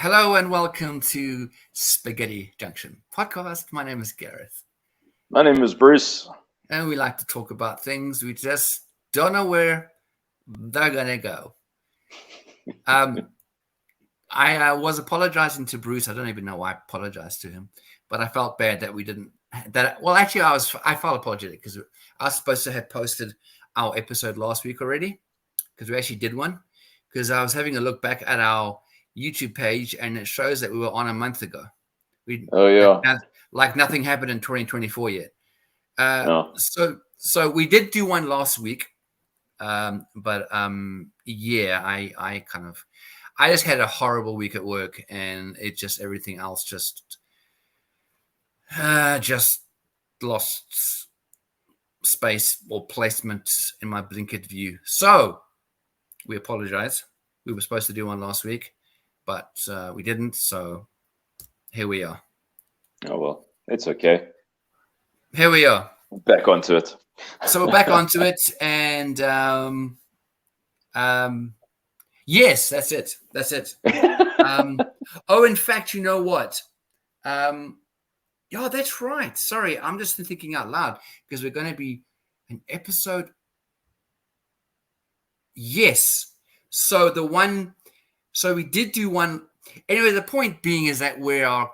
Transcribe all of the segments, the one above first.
Hello and welcome to Spaghetti Junction podcast. My name is Gareth, My name is Bruce. and we like to talk about things we just don't know where they're gonna go. Um, I was apologizing to Bruce. I don't even know why I apologized to him, but I felt bad that we didn't. Actually, I felt apologetic because I was supposed to have posted our episode last week already because we actually did one. Because I was having a look back at our YouTube page and it shows that we were on a month ago. Oh yeah, Like nothing happened in 2024 yet. no. So we did do one last week, but yeah, I just had a horrible week at work, and everything else just lost space or placement in my blinkered view. So we apologize. We were supposed to do one last week, but we didn't. So here we are. Oh well, it's okay. Here we are. Back onto it. So we're back onto it, and yes, that's it. That's it. In fact, you know what? Yeah, that's right. Sorry, I'm just thinking out loud because we're going to be an episode. Yes. So we did do one. Anyway, the point being is that we are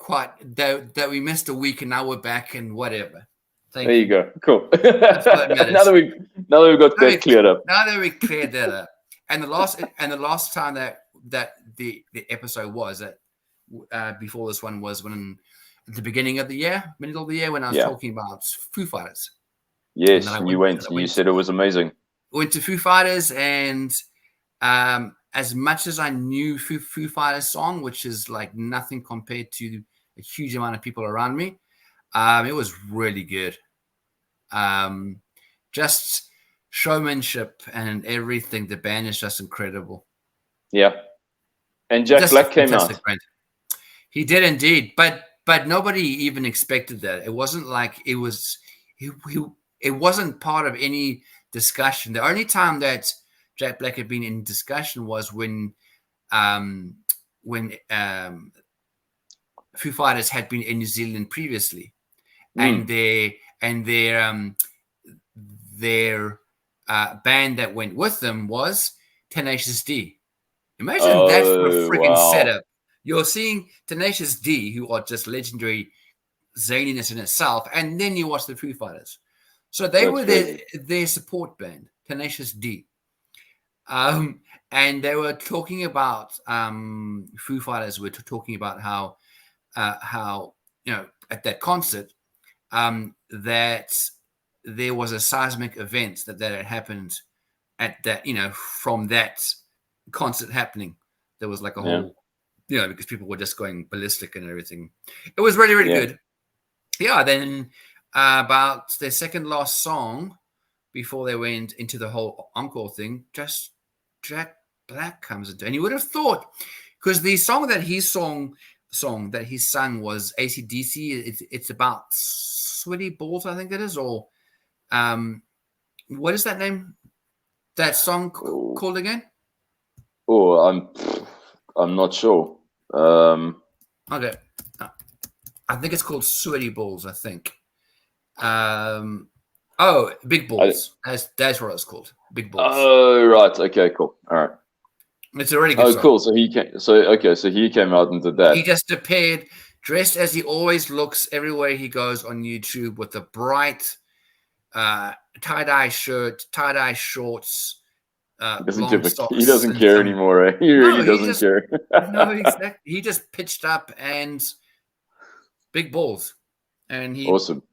that we missed a week and now we're back and whatever. There you go. Cool. That's what it matters. now that we've got that cleared up. Now that we cleared that up, and the last time that the episode was that before this one was when at the beginning of the year, middle of the year, when I was talking about Foo Fighters. Yes, you said it was amazing. Went to Foo Fighters, and as much as I knew Foo Fighters song, which is like nothing compared to a huge amount of people around me, it was really good. Just showmanship and everything. The band is just incredible. Yeah, and Jack Black came out. He did indeed, but nobody even expected that. It wasn't like it was. It wasn't part of any discussion. The only time that Jack Black had been in discussion was when Foo Fighters had been in New Zealand previously, and their band that went with them was Tenacious D. Imagine that for a freaking setup. You're seeing Tenacious D, who are just legendary zaniness in itself, and then you watch the Foo Fighters. So they were their support band, Tenacious D. And they were talking about Foo Fighters were talking about how at that concert that there was a seismic event that had happened at that from that concert happening. There was like a whole because people were just going ballistic and everything. It was really good. Yeah. Then about their second last song before they went into the whole encore thing, just Jack Black comes into, and you would have thought, because the song that he sung was AC/DC. It's about sweaty balls, I think it is, or what is that name? That song called again? Oh, I'm not sure. Okay, I think it's called Sweaty Balls. I think. Big Balls. That's what it's called. Big Balls. Oh, right. Okay, cool. All right. It's a really good song. Cool. So he came out and did that. He just appeared dressed as he always looks everywhere he goes on YouTube with a bright tie-dye shirt, tie-dye shorts. He doesn't care anymore. Eh? He really doesn't care. No, exactly. He just pitched up and big balls. And awesome.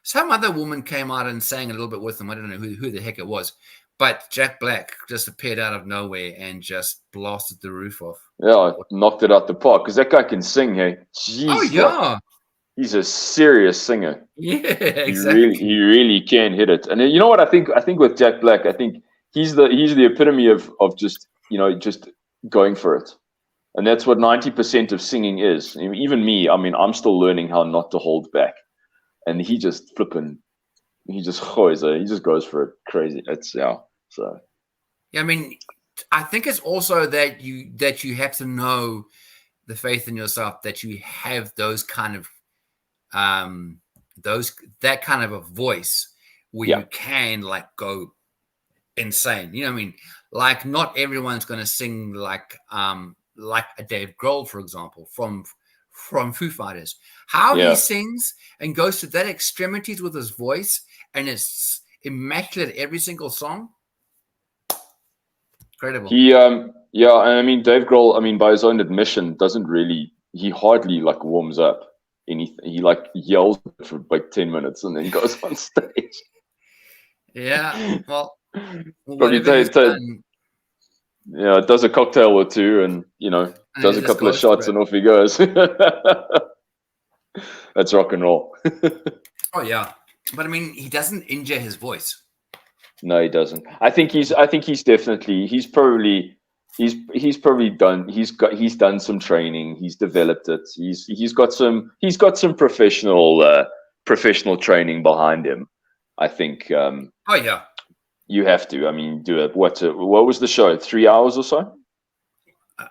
Some other woman came out and sang a little bit with him. I don't know who the heck it was. But Jack Black just appeared out of nowhere and just blasted the roof off. Yeah, knocked it out the park. Because that guy can sing, hey? Jeez, oh, yeah. He's a serious singer. Yeah, exactly. He really can hit it. And you know what I think? I think with Jack Black, I think he's the epitome of just going for it. And that's what 90% of singing is. Even me, I'm still learning how not to hold back. And he just goes for it crazy. So yeah, I think it's also that you have to know the faith in yourself that you have those kind of that kind of a voice where you can like go insane. You know what I mean? Like not everyone's going to sing like a Dave Grohl, for example, from Foo Fighters. How he sings and goes to that extremities with his voice, and it's immaculate every single song. Incredible. He and I mean Dave Grohl, I mean by his own admission, he hardly like warms up anything. He like yells for like 10 minutes and then goes on stage. Yeah, well probably does a cocktail or two and does a couple of shots and off he goes. That's rock and roll. Oh yeah, but I mean he doesn't injure his voice. No, he doesn't. I think he's probably done some training. He's developed it. He's got some professional training behind him. I think. Oh yeah. You have to. I mean, do it. What was the show? 3 hours or so?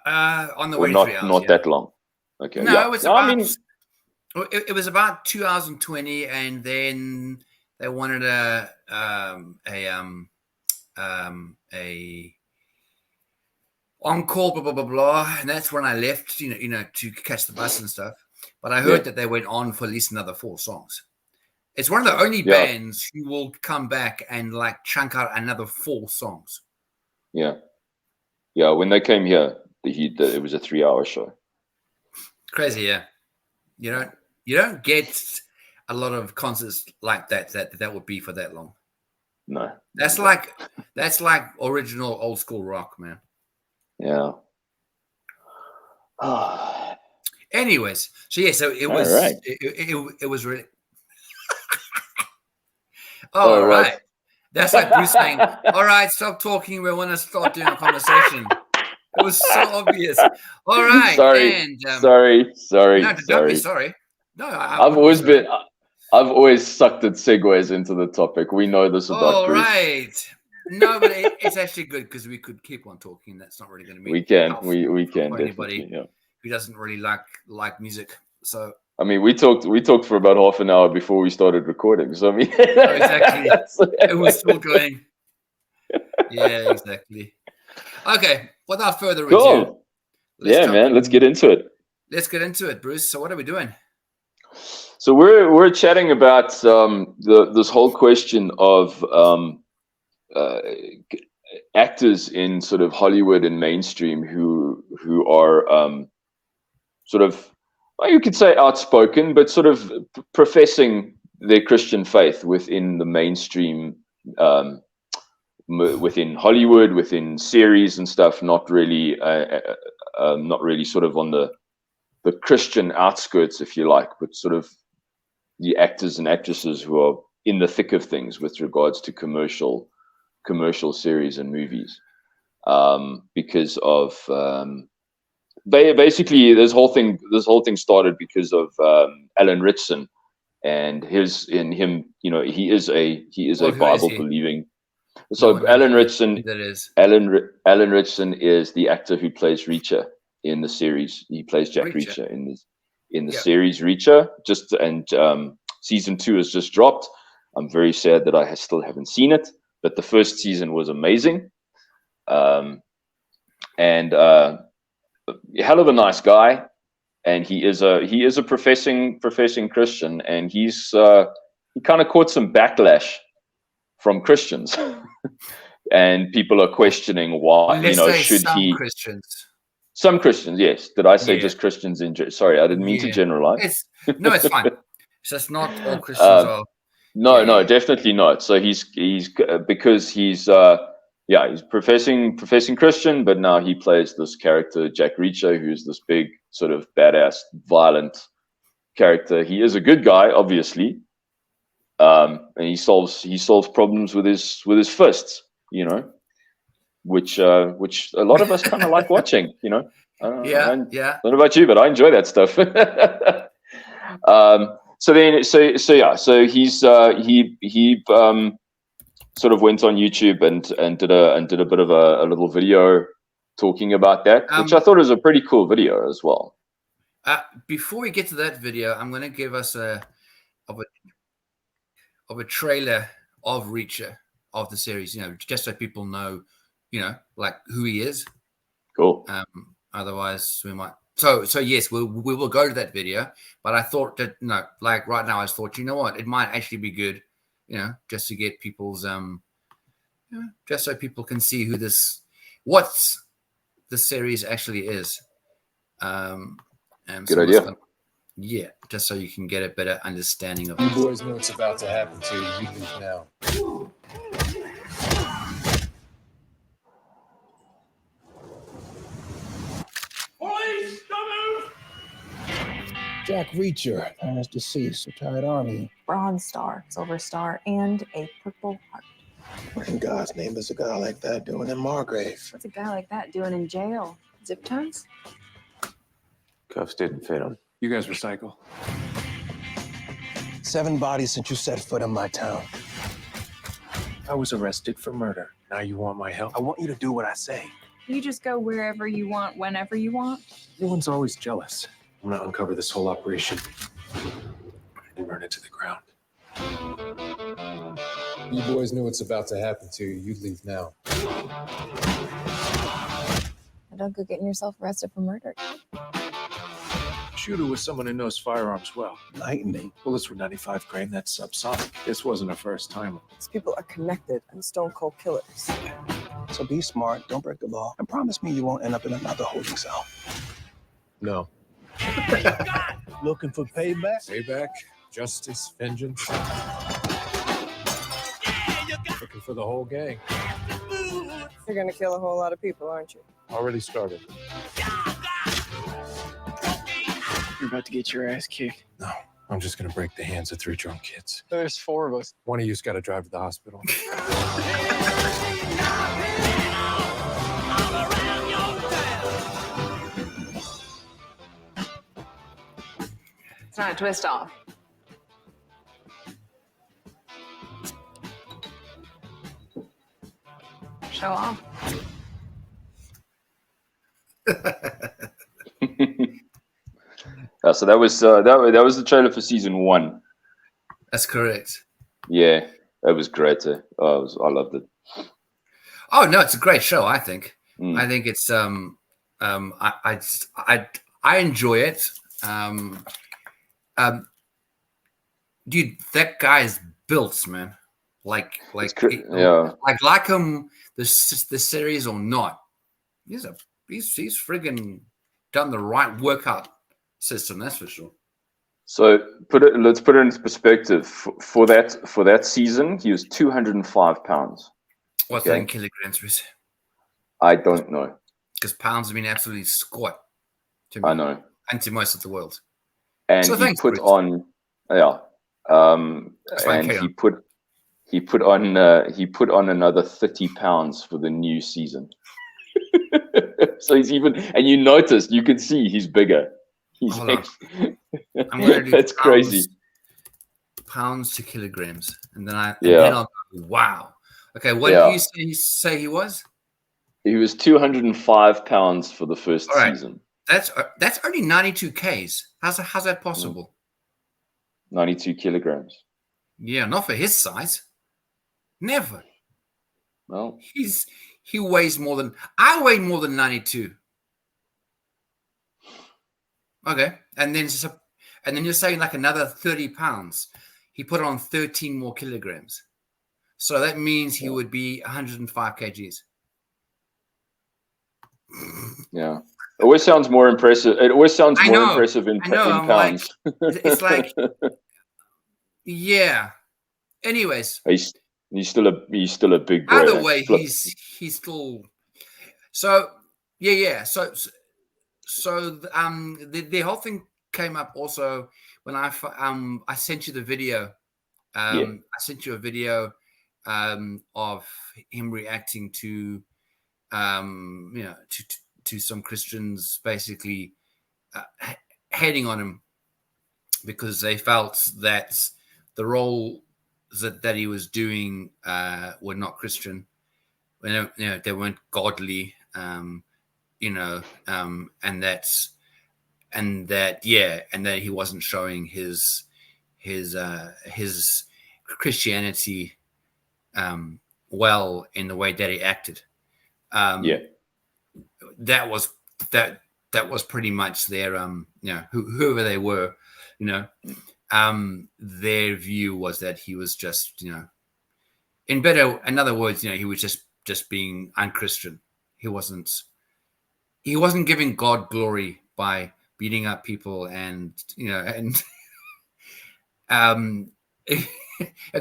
On the way. Not 3 hours, not that long. Okay. No, yeah. it was about. It was about 2020, and then they wanted a on-call, blah blah blah blah, and that's when I left. To catch the bus and stuff. But I heard that they went on for at least another 4 songs. It's one of the only bands who will come back and like chunk out another 4 songs. Yeah. When they came here, it was a 3-hour show. Crazy, yeah. You don't get a lot of concerts like that would be for that long. No. That's like original old school rock, man. Yeah. Anyways, so it was right. it was really all right. That's like Bruce saying, all right, stop talking. We want to start doing a conversation. It was so obvious. All right. Sorry. No, don't be sorry. No, I've always sucked at segues into the topic. We know this about Bruce. All right. No, but it's actually good because we could keep on talking. That's not really going to be. We can. We can. Anybody who doesn't really like music. So I mean, we talked for about half an hour before we started recording. So I mean, exactly. It was still going. Yeah, exactly. Okay. Without further ado, cool. Let's get into it. Let's get into it, Bruce. So what are we doing? So we're chatting about this whole question of actors in sort of Hollywood and mainstream who are sort of, well, you could say outspoken, but sort of professing their Christian faith within the mainstream, within Hollywood, within series and stuff. Not really sort of on the Christian outskirts, if you like, but sort of the actors and actresses who are in the thick of things with regards to commercial series and movies, because of basically this whole thing started because of Alan Ritchson and he is a Bible believing. So Alan Ritchson is the actor who plays Reacher in the series. He plays Jack Reacher in the series Reacher. Season 2 has just dropped. I'm very sad that I still haven't seen it, but the first season was amazing. And a hell of a nice guy, and he is a professing Christian, and he kind of caught some backlash from Christians, and people are questioning why. Should he? Christians. Some Christians, yes. Did I say just Christians in? Sorry, I didn't mean to generalize. It's fine. It's just not all Christians are. No, definitely not. So he's because he's professing Christian, but now he plays this character, Jack Reacher, who's this big sort of badass, violent character. He is a good guy, obviously, and he solves problems with his fists, which a lot of us kind of like watching, I don't know about you, but I enjoy that stuff. So he's he sort of went on YouTube and did a bit of a little video talking about that, which I thought was a pretty cool video as well. Before we get to that video, I'm going to give us of a trailer of Reacher of the series, just so people know, like who he is. Cool. Otherwise, we might. So yes, we will go to that video. But I thought that like right now, I thought, you know what, it might actually be good, just to get people's just so people can see what the series actually is. Good idea. Yeah, just so you can get a better understanding of it. You boys know what's about to happen to you. You leave now. Police, don't move! Jack Reacher, as deceased, retired Army. Bronze Star, Silver Star, and a Purple Heart. What in God's name is a guy like that doing in Margrave? What's a guy like that doing in jail? Zip ties? Cuffs didn't fit him. You guys recycle. 7 bodies since you set foot in my town. I was arrested for murder. Now you want my help? I want you to do what I say. You just go wherever you want, whenever you want? Everyone's always jealous. I'm gonna uncover this whole operation and burn it to the ground. You boys know what's about to happen to you. You leave now. Don't go getting yourself arrested for murder. Shooter was someone who knows firearms well. Lightning. Bullets were 95 grain. That's subsonic. This wasn't a first timer. These people are connected and stone cold killers. So be smart. Don't break the law. And promise me you won't end up in another holding cell. No. Looking for payback? Payback, justice, vengeance. Looking for the whole gang. You're gonna kill a whole lot of people, aren't you? Already started. You're about to get your ass kicked. No, I'm just gonna break the hands of 3 drunk kids. There's 4 of us. One of you's got to drive to the hospital. It's not a twist off. Show off. So that was the trailer for season 1. That's correct. Yeah, that was great. I loved it. Oh no, it's a great show. I think. Mm. I think it's I enjoy it. Dude, that guy is built, man. Like him, the series or not, he's friggin' done the right workout system. That's for sure. So let's put it into perspective. For that season, he was 205 pounds. What's that in kilograms, Chris? I don't know. Because pounds have been absolutely squat to me. I know. And to most of the world. And so he put on, and he put on another 30 pounds for the new season. So he's even, and you can see he's bigger. He's I'm gonna do that's crazy. Pounds to kilograms, and then I'll go, wow. Okay, what did you say he was? He was 205 pounds for the first season. That's only 92 Ks. How's that possible? 92 kilograms. Yeah, not for his size. Never. Well, he weighs more than I weigh more than 92. Okay, and then you're saying like another 30 pounds. He put on 13 more kilograms. So that means he would be 105 kgs. Yeah. It always sounds more impressive. It always sounds more impressive in pounds. Like, it's like, yeah. Anyways, he's still a big boy. Either way, he's still. So yeah. So the whole thing came up also when I sent you the video. I sent you a video of him reacting to to some Christians basically hating on him because they felt that the role that he was doing were not Christian. They weren't godly, and and that he wasn't showing his Christianity well in the way that he acted. That was pretty much their whoever they were, their view was that he was just, in other words, he was just being unchristian. He wasn't giving God glory by beating up people and if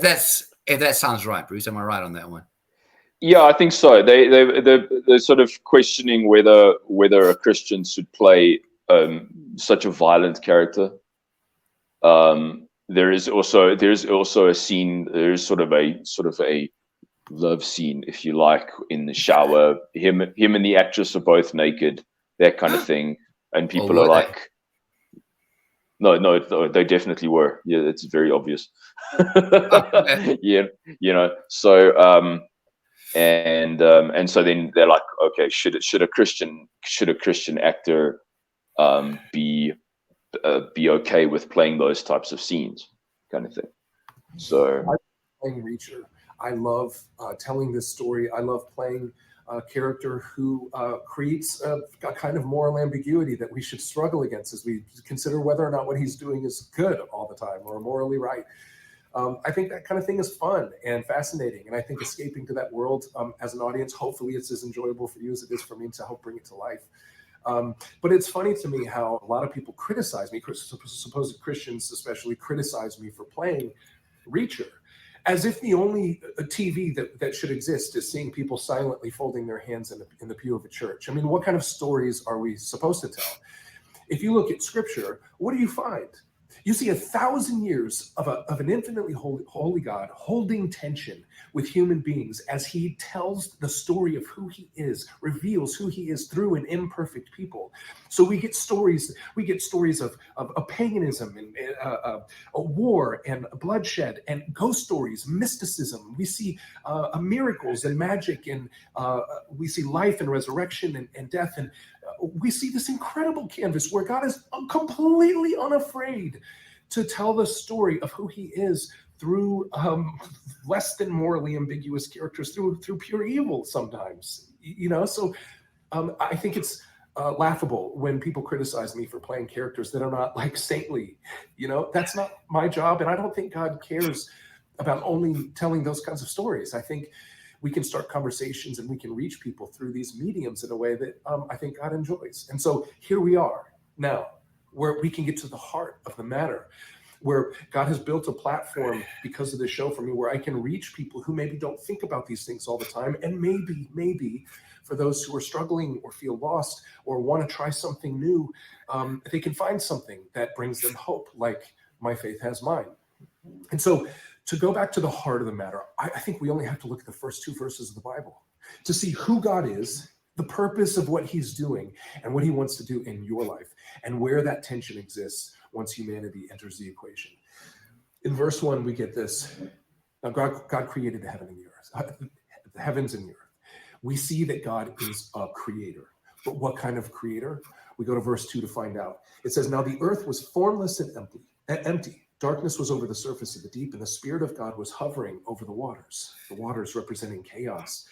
that sounds right, Bruce, am I right on that one? Yeah, I think so. They're sort of questioning whether a Christian should play such a violent character. There's also a scene. There's sort of a love scene, if you like, in the shower. Him and the actress are both naked, that kind of thing, and people are like, no, they definitely were. Yeah, it's very obvious. Yeah, so. And so then they're like, okay, should a Christian actor be okay with playing those types of scenes, kind of thing? So playing Reacher, I love telling this story. I love playing a character who creates a kind of moral ambiguity that we should struggle against as we consider whether or not what he's doing is good all the time or morally right. I think that kind of thing is fun and fascinating. And I think escaping to that world as an audience, hopefully it's as enjoyable for you as it is for me to help bring it to life. But it's funny to me how a lot of people criticize me, supposed Christians especially criticize me for playing Reacher, as if the only TV that should exist is seeing people silently folding their hands in the pew of a church. I mean, what kind of stories are we supposed to tell? If you look at Scripture, what do you find? You see 1,000 years of an infinitely holy God holding tension with human beings as he tells the story of who he is, reveals who he is through an imperfect people. So we get stories of paganism and a war and bloodshed and ghost stories, mysticism. We see miracles and magic, and we see life and resurrection and death. And we see this incredible canvas where God is completely unafraid to tell the story of who he is through less than morally ambiguous characters, through pure evil sometimes, So I think it's laughable when people criticize me for playing characters that are not like saintly. That's not my job, and I don't think God cares about only telling those kinds of stories. I think we can start conversations and we can reach people through these mediums in a way that I think God enjoys. And so here we are now, where we can get to the heart of the matter, where God has built a platform because of the show for me, where I can reach people who maybe don't think about these things all the time. And maybe for those who are struggling or feel lost or want to try something new, they can find something that brings them hope, like my faith has mine. And so to go back to the heart of the matter, I think we only have to look at the first 2 verses of the Bible to see who God is, the purpose of what he's doing, and what he wants to do in your life, and where that tension exists once humanity enters the equation. In verse 1, we get this. Now, God created the heaven and the earth, the heavens and the earth. We see that God is a creator. But what kind of creator? We go to verse 2 to find out. It says, now the earth was formless and empty. Darkness was over the surface of the deep, and the Spirit of God was hovering over the waters representing chaos.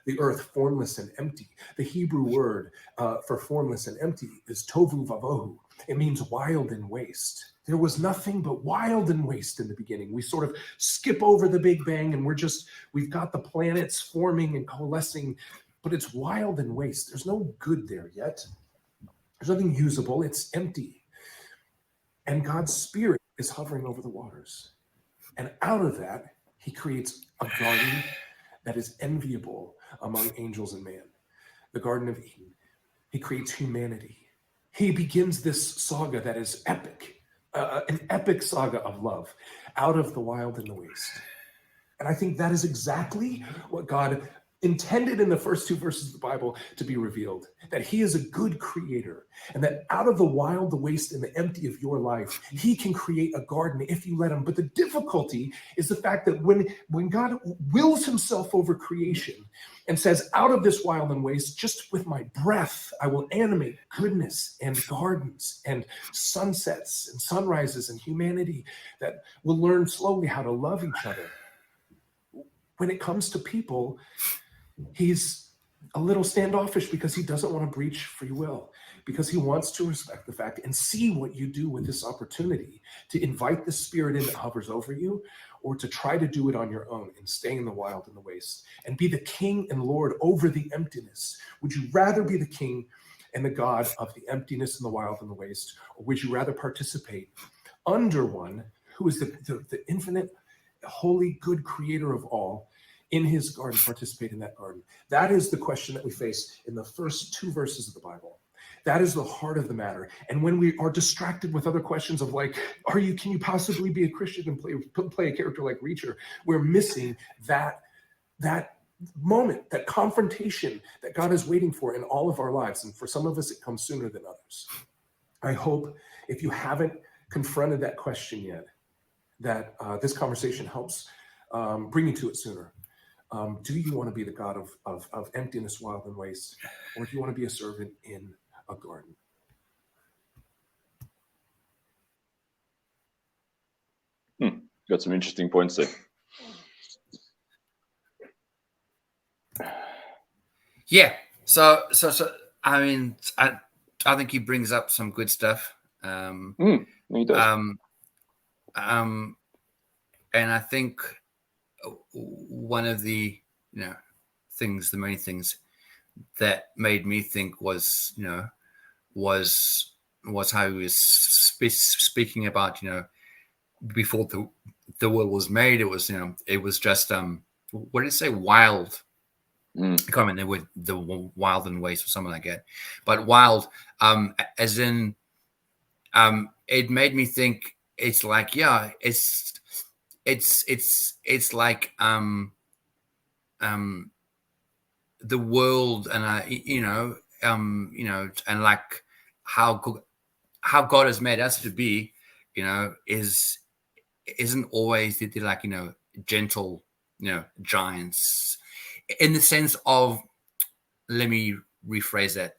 The earth formless and empty. The Hebrew word for formless and empty is tovu vavohu. It means wild and waste. There was nothing but wild and waste in the beginning. We sort of skip over the Big Bang and we've got the planets forming and coalescing, but it's wild and waste. There's no good there yet. There's nothing usable. It's empty. And God's Spirit is hovering over the waters. And out of that, he creates a garden that is enviable among angels and man, the Garden of Eden. He creates humanity. He begins this saga that is epic, an epic saga of love out of the wild and the waste. And I think that is exactly what God intended in the first 2 verses of the Bible to be revealed, that he is a good creator, and that out of the wild, the waste, and the empty of your life, he can create a garden if you let him. But the difficulty is the fact that when God wills himself over creation and says, out of this wild and waste, just with my breath, I will animate goodness and gardens and sunsets and sunrises and humanity that will learn slowly how to love each other. When it comes to people, he's a little standoffish because he doesn't want to breach free will, because he wants to respect the fact and see what you do with this opportunity to invite the spirit in that hovers over you, or to try to do it on your own and stay in the wild and the waste and be the king and Lord over the emptiness. Would you rather be the king and the God of the emptiness and the wild and the waste, or would you rather participate under one who is the infinite, holy, good creator of all, in his garden, participate in that garden? That is the question that we face in the first 2 verses of the Bible. That is the heart of the matter. And when we are distracted with other questions of like, can you possibly be a Christian and play a character like Reacher? We're missing that moment, that confrontation that God is waiting for in all of our lives. And for some of us, it comes sooner than others. I hope if you haven't confronted that question yet, that this conversation helps bring you to it sooner. Do you want to be the God of emptiness, wild, and waste? Or do you want to be a servant in a garden? Got some interesting points there. Yeah. So I mean, I think he brings up some good stuff. He does. And I think one of the the main things that made me think was how he was speaking about before the world was made. It was it was just what did it say, wild. I can't remember with the wild and waste or something like that, but wild as in it made me think it's like it's like the world and and like how God has made us to be isn't always like gentle giants, in the sense of, let me rephrase that,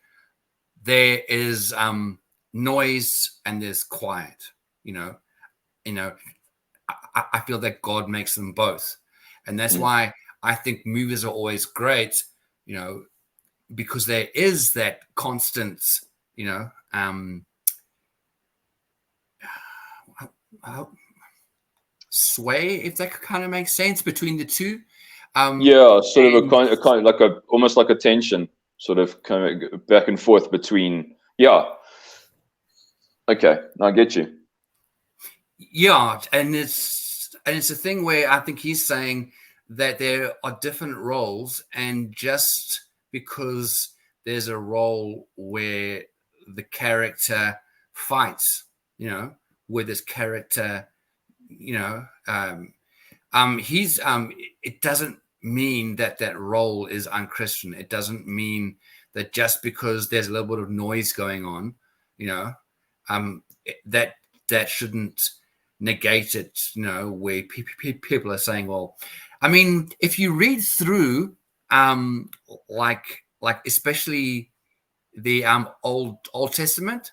there is noise and there's quiet. I feel that God makes them both, and that's why I think movies are always great, because there is that constant, sway, if that kind of makes sense, between the two. Sort of a kind of like almost like a tension, sort of kind of back and forth between. Yeah. Okay, I get you. Yeah, and it's a thing where I think he's saying that there are different roles, and just because there's a role where the character fights, with his character, it doesn't mean that role is unchristian. It doesn't mean that just because there's a little bit of noise going on, that shouldn't negate it, where people are saying, well, I mean, if you read through, like especially the Old Testament,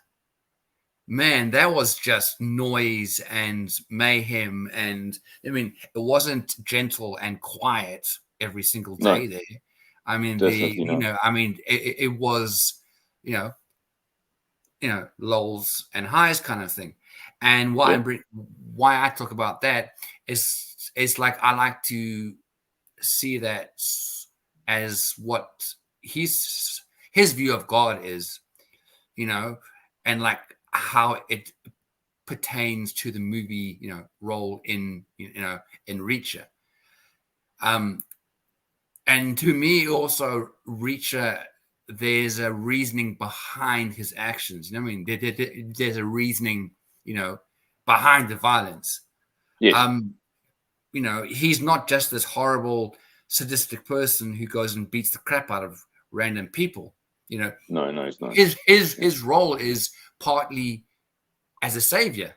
man, that was just noise and mayhem, and I mean, it wasn't gentle and quiet every single day there. I mean, it was, lows and highs kind of thing. And why I talk about that is like, I like to see that as what his view of God is, and like how it pertains to the movie, role in Reacher. And to me also, Reacher, there's a reasoning behind his actions. I mean, there's a reasoning, behind the violence. Yes. He's not just this horrible sadistic person who goes and beats the crap out of random people. You know, No, he's not. His role is partly as a savior.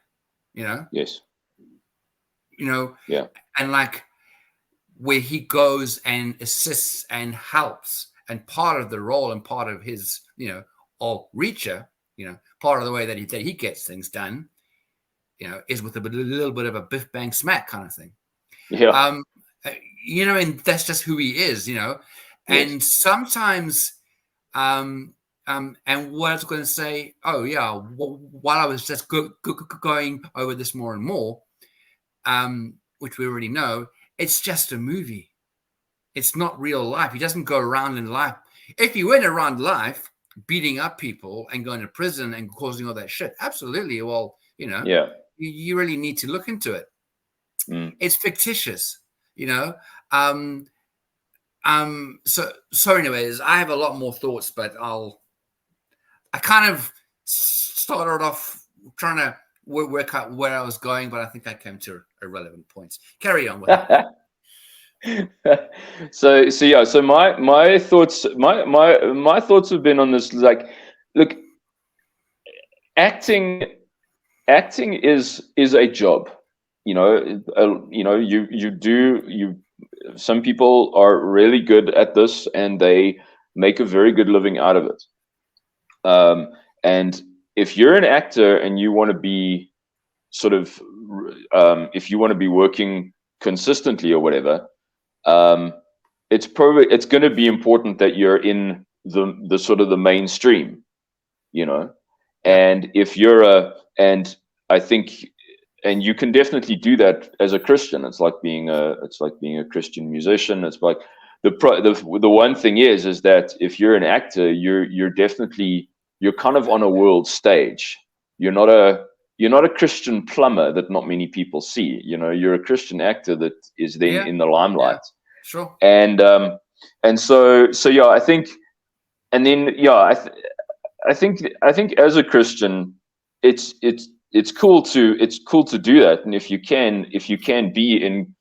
You know. Yes. You know. Yeah. And like where he goes and assists and helps, and part of the role and part of his, you know, or Reacher, you know, part of the way that he gets things done, you know, is with a little bit of a biff bang smack kind of thing. Yeah. You know, and that's just who he is, you know. Yes. And sometimes, and what I was going to say, while I was just going over this more and more, which we already know, it's just a movie. It's not real life. He doesn't go around in life. If he went around life beating up people and going to prison and causing all that shit, absolutely. Well, you know, you really need to look into it. It's fictitious, you know. So anyways, I have a lot more thoughts, but I kind of started off trying to work out where I was going, but I think I came to irrelevant points. Carry on with that. So my thoughts have been on this. Like, look, acting is a job. You know, some people are really good at this and they make a very good living out of it. And if you're an actor and you want to be sort of, if you want to be working consistently or whatever, it's going to be important that you're in the sort of the mainstream, you know. And if you're I think, and you can definitely do that as a Christian. It's like being a Christian musician. It's like the one thing is that if you're an actor, you're kind of on a world stage. You're not a Christian plumber that not many people see. You know, you're a Christian actor that is then in the limelight. Yeah, sure. And so yeah, I think, and then yeah, I think as a Christian, it's cool to do that. And if you can be in,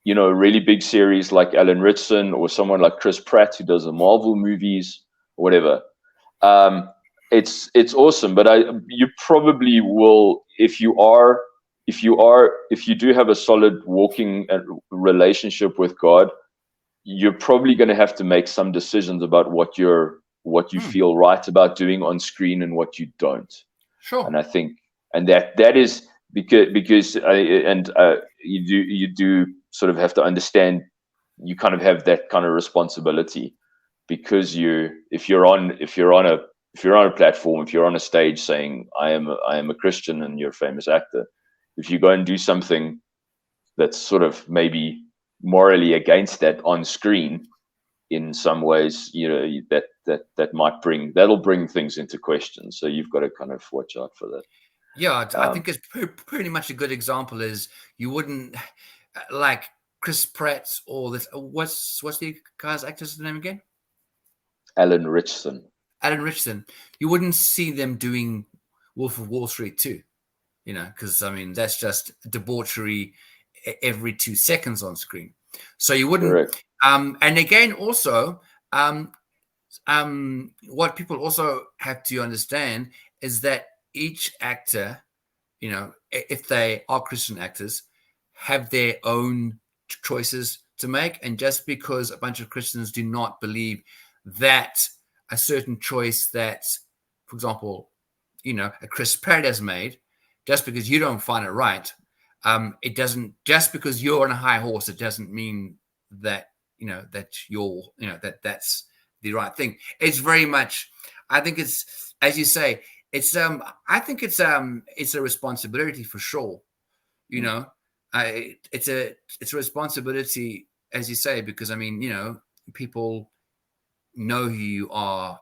you know, a really big series like Alan Ritchson or someone like Chris Pratt who does the Marvel movies or whatever, it's awesome. But you probably will, if you do have a solid walking relationship with God, you're probably going to have to make some decisions about what you feel right about doing on screen and what you don't. Sure. And I think, and that is because you do sort of have to understand, you kind of have that kind of responsibility, because if you're on a platform, if you're on a stage saying I am a Christian and you're a famous actor, if you go and do something that's sort of maybe morally against that on screen, in some ways, you know, that'll bring things into question. So you've got to kind of watch out for that. Yeah, I think it's pretty much a good example is you wouldn't like Chris Pratt or this. What's the guy's actor's name again? Alan Ritchson. Alan Ritchson. You wouldn't see them doing Wolf of Wall Street 2, you know, because I mean that's just debauchery every 2 seconds on screen. So you wouldn't. Correct. And again, also, what people also have to understand is that each actor, you know, if they are Christian actors, have their own choices to make. And just because a bunch of Christians do not believe that a certain choice that, for example, you know, a Chris Pratt has made, just because you don't find it right, it doesn't, just because you're on a high horse, it doesn't mean that, you know, that you're, you know, that's the right thing. It's very much, I think it's, as you say, it's, I think it's a responsibility for sure. You know, it's a responsibility, as you say, because I mean, you know, people know who you are.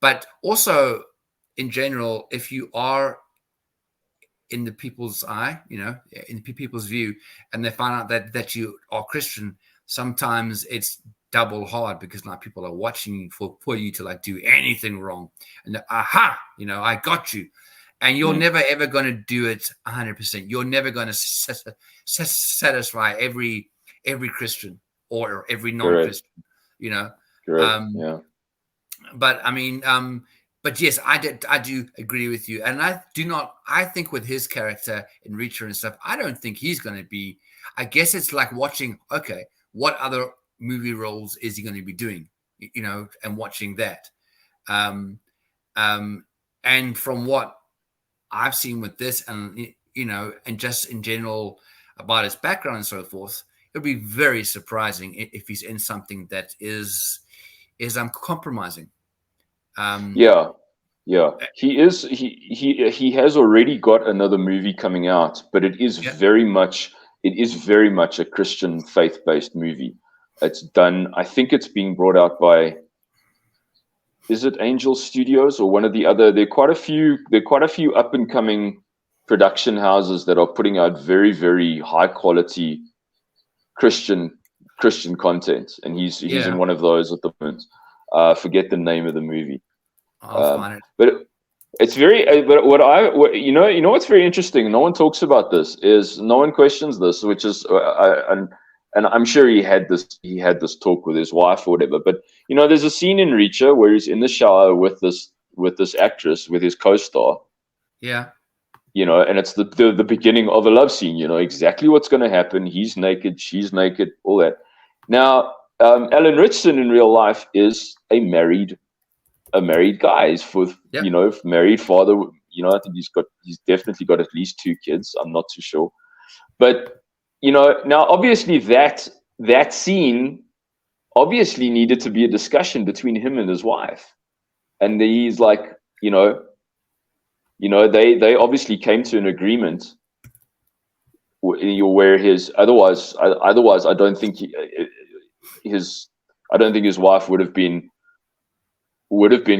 But also in general, if you are in the people's eye, you know, in people's view, and they find out that you are Christian, sometimes it's double hard because like people are watching for you to like do anything wrong. And aha, you know, I got you. And you're never ever going to do it 100%. You're never going to satisfy every Christian. or every non-Christian, you know. Yeah. But I mean, but yes, I do agree with you, and I think with his character in Reacher and stuff, I don't think he's going to be. I guess it's like watching. Okay, what other movie roles is he going to be doing? You know, and watching that. And from what I've seen with this, and you know, and just in general about his background and so forth, it would be very surprising if he's in something that is compromising. Yeah. He is. He has already got another movie coming out, but it is very much a Christian faith-based movie. It's done. I think it's being brought out by. Is it Angel Studios or one of the other? There are quite a few up and coming production houses that are putting out very, very high quality Christian content, and he's in one of those at the moment. Forget the name of the movie. I'll find it. But it's very. But you know what's very interesting. No one talks about this. Is no one questions this, which is and I'm sure he had this talk with his wife or whatever. But you know, there's a scene in Reacher where he's in the shower with this actress, with his co-star. Yeah. You know, and it's the beginning of a love scene. You know exactly what's going to happen. He's naked, she's naked, all that. Now, Alan Ritchson in real life is a married guy. He's married father. You know, I think he's definitely got at least 2 kids. I'm not too sure, but you know, now obviously that scene obviously needed to be a discussion between him and his wife, and he's like, you know, they obviously came to an agreement where otherwise I don't think his wife would have been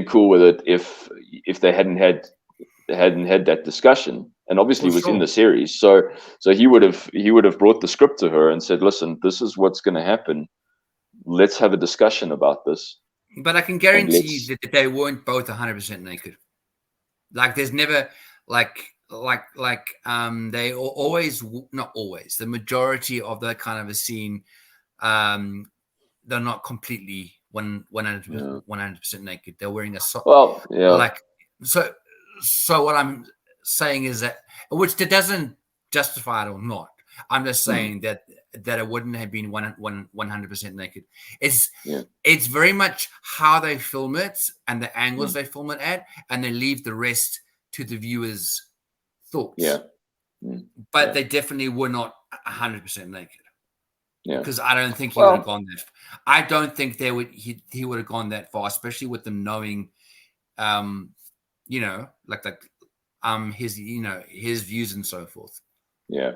cool with it if they hadn't had that discussion. And obviously it was in the series, so he would have brought the script to her and said, listen, this is what's going to happen, let's have a discussion about this. But I can guarantee that they weren't both 100% naked. Like there's never they always, not always, the majority of that kind of a scene, they're not completely 100% naked. They're wearing a sock. Well, yeah. Like so what I'm saying is that, which that doesn't justify it or not. I'm just saying that it wouldn't have been 100% naked. It's very much how they film it and the angles they film it at, and they leave the rest to the viewer's thoughts. Yeah. But they definitely were not 100% naked. Yeah. Because I don't think he would have gone that. I don't think he would have gone that far, especially with them knowing, you know, his views and so forth. Yeah.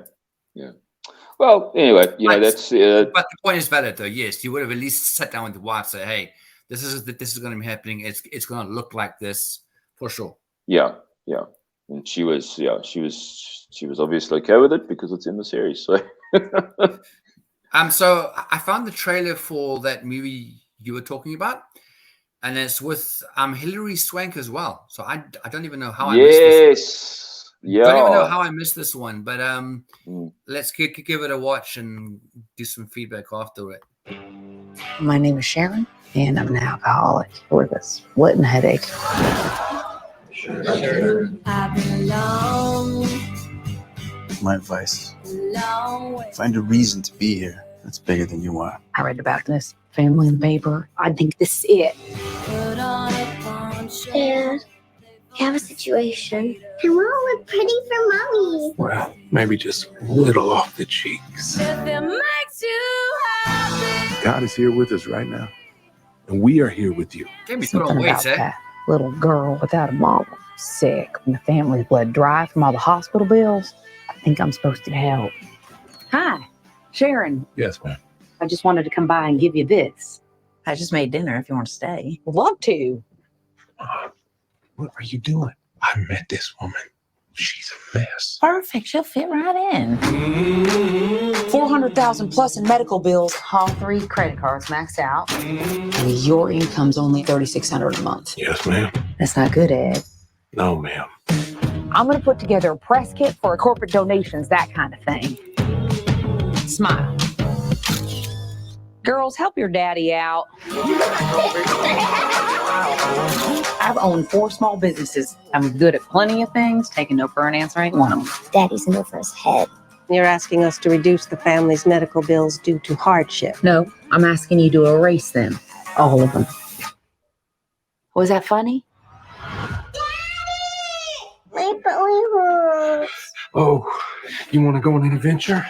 Well, anyway, you know, that's. But the point is valid, though. Yes, you would have at least sat down with the wife, say, "Hey, this is going to be happening. It's going to look like this for sure." Yeah. And she was obviously okay with it because it's in the series. So. So I found the trailer for that movie you were talking about, and it's with Hilary Swank as well. So I don't even know how I missed this. Yeah. Don't even know how I missed this one, but let's give it a watch and do some feedback after it. My name is Sharon, and I'm an alcoholic with a splitting headache. My advice: find a reason to be here that's bigger than you are. I read about this family in the paper. I think this is it. Yeah, we have a situation. I want to look pretty for mommy. Well, maybe just a little off the cheeks. God is here with us right now, and we are here with you. Something about that little girl without a mama, sick, and the family's bled dry from all the hospital bills. I think I'm supposed to help. Hi, Sharon. Yes, ma'am. I just wanted to come by and give you this. I just made dinner if you want to stay. Would love to. What are you doing? I met this woman. She's a mess. Perfect. She'll fit right in. $400,000 plus in medical bills. All 3 credit cards maxed out. And your income's only $3,600 a month. Yes, ma'am. That's not good, Ed. No, ma'am. I'm going to put together a press kit for corporate donations, that kind of thing. Smile. Girls, help your daddy out. I've owned 4 small businesses. I'm good at plenty of things. Taking no for an answer ain't one of them. Daddy's in over his head. You're asking us to reduce the family's medical bills due to hardship. No, I'm asking you to erase them. All of them. Was that funny? My belly hurts. Oh, you want to go on an adventure?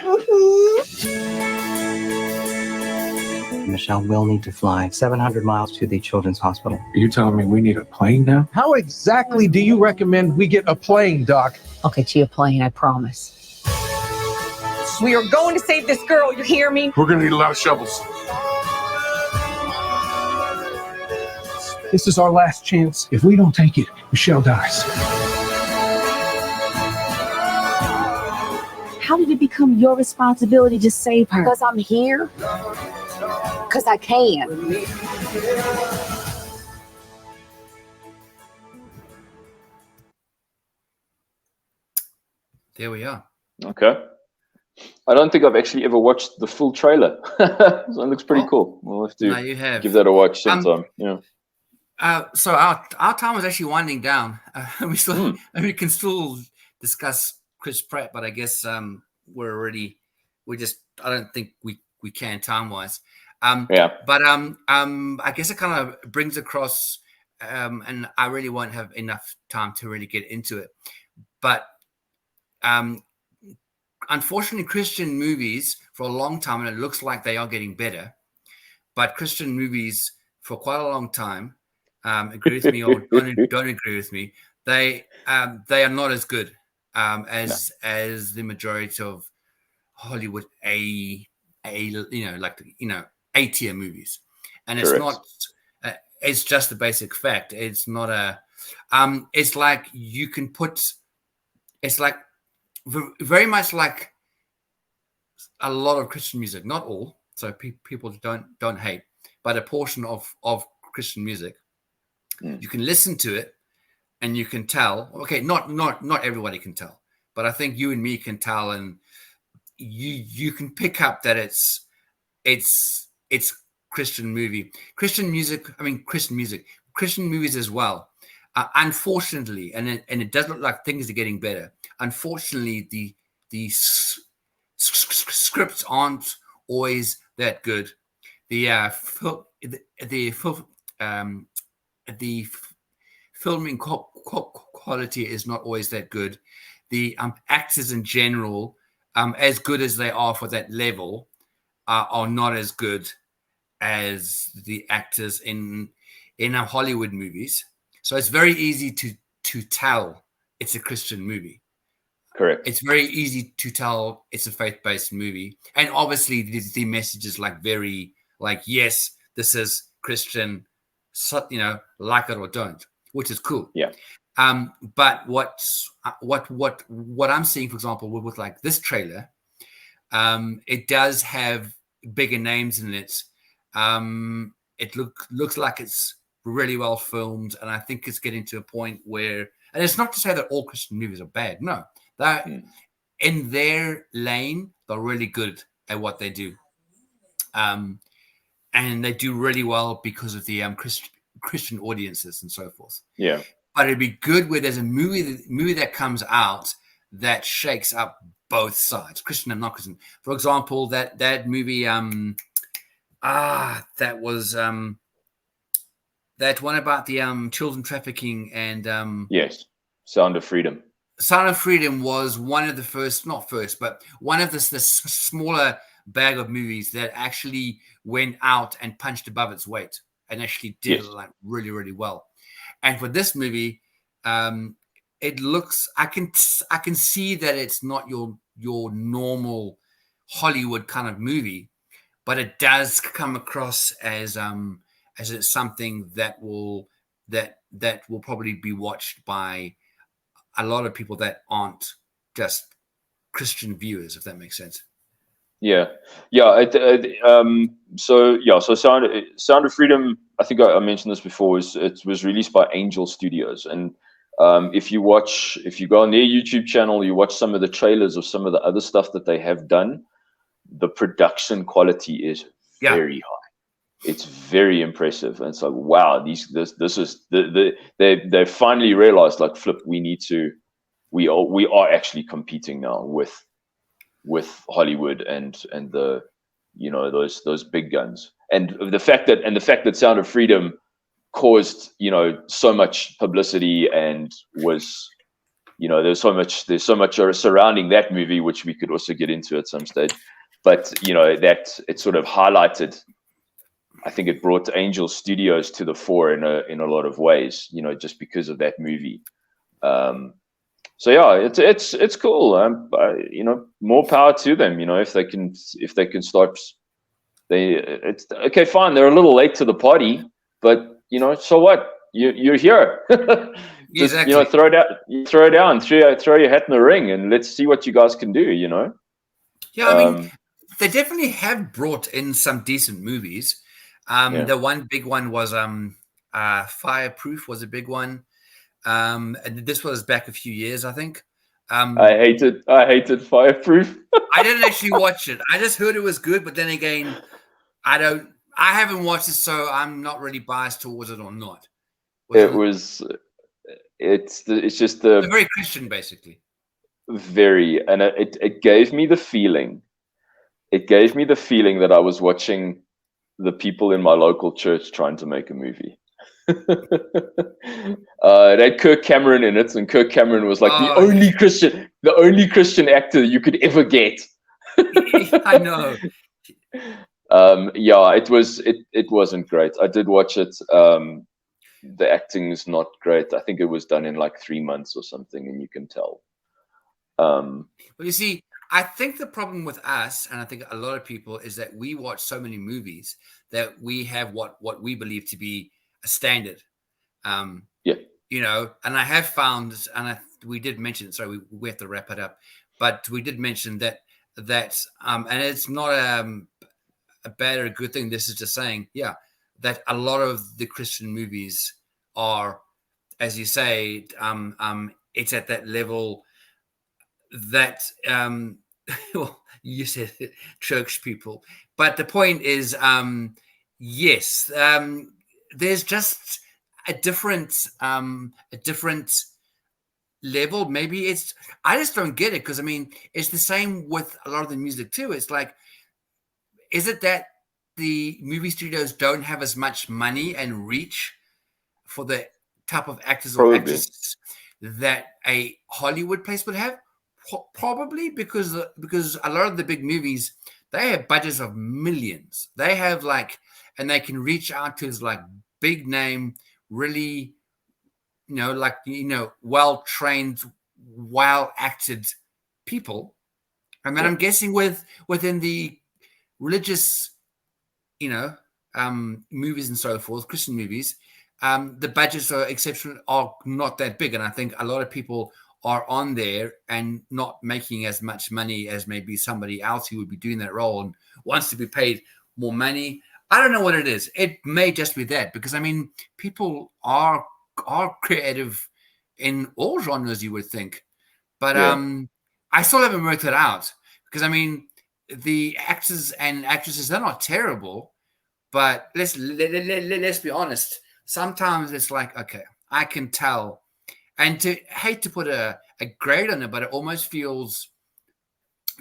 Michelle will need to fly 700 miles to the Children's Hospital. Are you telling me we need a plane now? How exactly do you recommend we get a plane, Doc? I'll get you a plane, I promise. We are going to save this girl, you hear me? We're going to need a lot of shovels. This is our last chance. If we don't take it, Michelle dies. How did it become your responsibility to save her? Because I'm here? Because I can. There we are. Okay. I don't think I've actually ever watched the full trailer. So it looks pretty cool. We'll have to you have. give that a watch sometime. Yeah. So our time is actually winding down. We can still discuss Chris Pratt, but I guess I don't think we can time wise. But I guess it kind of brings across, and I really won't have enough time to really get into it. But unfortunately, Christian movies for a long time, and it looks like they are getting better. But Christian movies for quite a long time, agree with me or don't agree with me, they are not as good as the majority of Hollywood A-tier movies. And it's not it's just a basic fact. It's not a it's like you can put, it's like very much like a lot of Christian music, not all, so people don't hate, but a portion of Christian music. You can listen to it and you can tell, okay, not everybody can tell, but I think you and me can tell, and you can pick up that it's Christian music, Christian movies as well. Unfortunately, and it does look like things are getting better. Unfortunately, the scripts aren't always that good. The filming quality is not always that good. The actors in general, as good as they are for that level, are not as good as the actors in Hollywood movies. So it's very easy to tell it's a Christian movie. Correct. It's very easy to tell it's a faith-based movie. And obviously the message is very yes, this is Christian, like it or don't, which is cool. Yeah. But what I'm seeing, for example, with like this trailer, it does have bigger names in it. It looks like it's really well filmed, and I think it's getting to a point where, and it's not to say that all Christian movies are bad. No, they're in their lane. They're really good at what they do, and they do really well because of the Christian audiences and so forth. Yeah. But it'd be good where there's a movie that comes out that shakes up both sides, Christian and not Christian. For example, that movie, that was that one about the children trafficking and yes, Sound of Freedom. Sound of Freedom was one of the first, not first, but one of the smaller bag of movies that actually went out and punched above its weight and actually did really, really well. And for this movie, it looks, I can see that it's not your normal Hollywood kind of movie, but it does come across as it's something that will probably be watched by a lot of people that aren't just Christian viewers, if that makes sense. Yeah. So Sound of Freedom, I think I mentioned this before, it was released by Angel Studios, and if you go on their YouTube channel, you watch some of the trailers of some of the other stuff that they have done, the production quality is very high. It's very impressive, and it's like, wow, this is they finally realized, like, flip, we are actually competing now with Hollywood and the, you know, those big guns, and the fact that Sound of Freedom caused, you know, so much publicity and was, you know, there's so much surrounding that movie, which we could also get into at some stage, but you know, that it sort of highlighted, I think it brought Angel Studios to the fore in a lot of ways, you know, just because of that movie. So yeah, it's cool. You know, more power to them. You know, if they can start, it's okay. Fine, they're a little late to the party, but you know, so what? You're here. Just, exactly. You know, throw your hat in the ring, and let's see what you guys can do. You know. Yeah, I mean, they definitely have brought in some decent movies. The one big one was Fireproof was a big one. And this was back a few years, I think. I hated Fireproof. I didn't actually watch it. I just heard it was good, but then again, I haven't watched it, so I'm not really biased towards it or not. It's just very Christian, basically. Very, and it gave me the feeling. It gave me the feeling that I was watching the people in my local church trying to make a movie. It had Kirk Cameron in it, and Kirk Cameron was like the only Christian actor you could ever get. I know. Yeah, it wasn't great. I did watch it. The acting's not great. I think it was done in like 3 months or something, and you can tell. Well, you see, I think the problem with us, and I think a lot of people, is that we watch so many movies that we have what we believe to be a standard. You know, and I have found, and we did mention, sorry, we have to wrap it up, but we did mention that and it's not a bad or a good thing. This is just saying, that a lot of the Christian movies are, as you say, it's at that level that well, you said church people, but the point is, yes, there's just a different level. Maybe I just don't get it, because I mean, it's the same with a lot of the music too. It's like, is it that the movie studios don't have as much money and reach for the type of actors or actresses that a Hollywood place would have? Probably because a lot of the big movies, they have budgets of millions. They have and they can reach out to like big name, really, well-trained, well-acted people. And then I'm guessing within the religious, movies and so forth, Christian movies, the budgets are not that big. And I think a lot of people are on there and not making as much money as maybe somebody else who would be doing that role and wants to be paid more money. I don't know what it is. It may just be that, because I mean, people are creative in all genres, you would think, but I still haven't worked it out, because I mean, the actors and actresses, they're not terrible, but let's be honest. Sometimes it's like, okay, I can tell. And hate to put a grade on it, but it almost feels,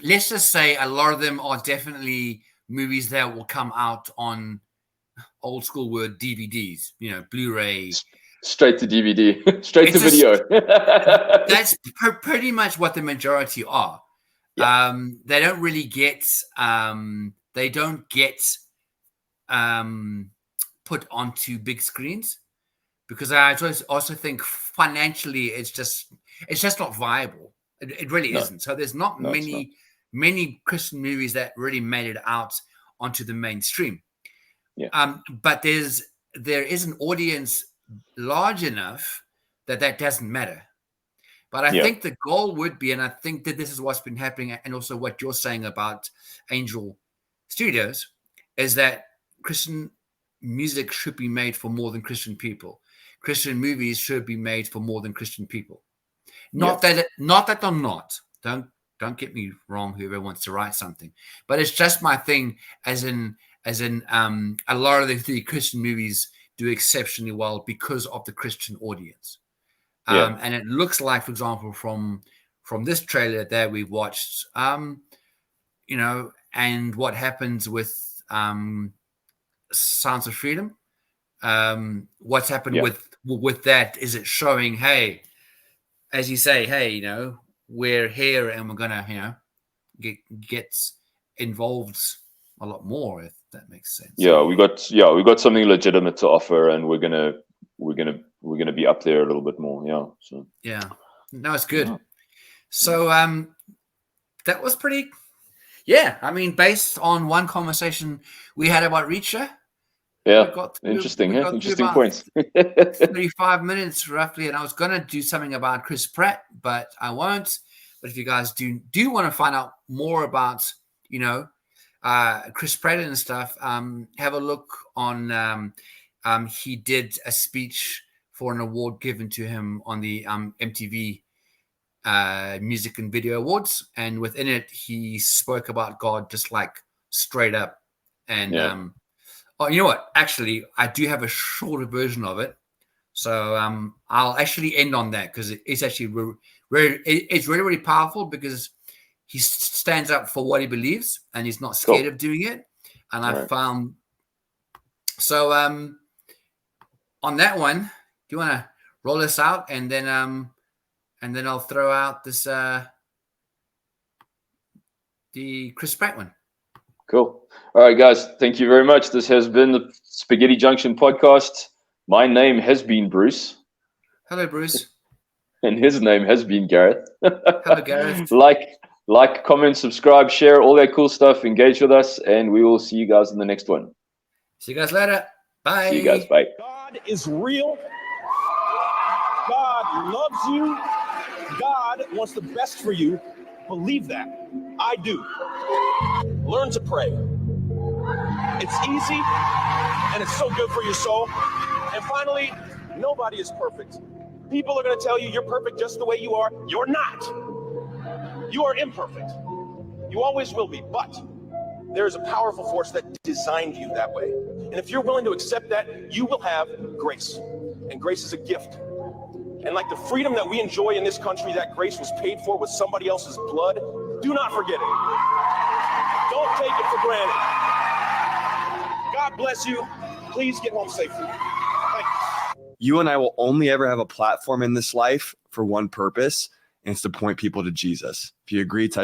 let's just say a lot of them are definitely movies that will come out on old school word DVDs, Blu-ray. Straight to DVD, straight to video. That's pretty much what the majority are. Yeah. They don't really get, put onto big screens. Because I also think financially it's just not viable. It really isn't. So there's not many Christian movies that really made it out onto the mainstream. Yeah. But there is an audience large enough that doesn't matter. But I think the goal would be, and I think that this is what's been happening, and also what you're saying about Angel Studios, is that Christian music should be made for more than Christian people. Christian movies should be made for more than Christian people. Not that they're not. Don't get me wrong, whoever wants to write something. But it's just my thing, as in as in a lot of the Christian movies do exceptionally well because of the Christian audience. And it looks like, for example, from this trailer that we watched, you know, and what happens with Sounds of Freedom, what's happened with that is it showing, hey, as you say, hey, you know, we're here and we're gonna, you know, get involved a lot more, if that makes sense. We got something legitimate to offer, and we're gonna be up there a little bit more. So no, it's good. So that was pretty. I mean, based on one conversation we had about Reacher. Interesting points. 35 minutes roughly, and I was gonna do something about Chris Pratt, but I won't. But if you guys do want to find out more about, you know, Chris Pratt and stuff, have a look on. He did a speech for an award given to him on the MTV Music and Video Awards, and within it, he spoke about God just like straight up. And oh, you know what? Actually, I do have a shorter version of it, so I'll actually end on that because it's actually it's really, really powerful because he stands up for what he believes and he's not scared of doing it. And I found so on that one. Do you want to roll this out and then I'll throw out this the Chris Pratt one. Cool. All right, guys. Thank you very much. This has been the Spaghetti Junction podcast. My name has been Bruce. Hello, Bruce. And his name has been Gareth. Hello, Gareth. Like, comment, subscribe, share, all that cool stuff. Engage with us, and we will see you guys in the next one. See you guys later. Bye. See you guys. Bye. God is real. God loves you. God wants the best for you. Believe that. I do. Learn to pray. It's easy, and it's so good for your soul. And finally, nobody is perfect. People are going to tell you you're perfect just the way you are. You're not. You are imperfect. You always will be. But there is a powerful force that designed you that way. And if you're willing to accept that, you will have grace. And grace is a gift. And like the freedom that we enjoy in this country, that grace was paid for with somebody else's blood. Do not forget it. Don't take it for granted. God bless you. Please get home safely. Thank you. You and I will only ever have a platform in this life for one purpose, and it's to point people to Jesus. If you agree, type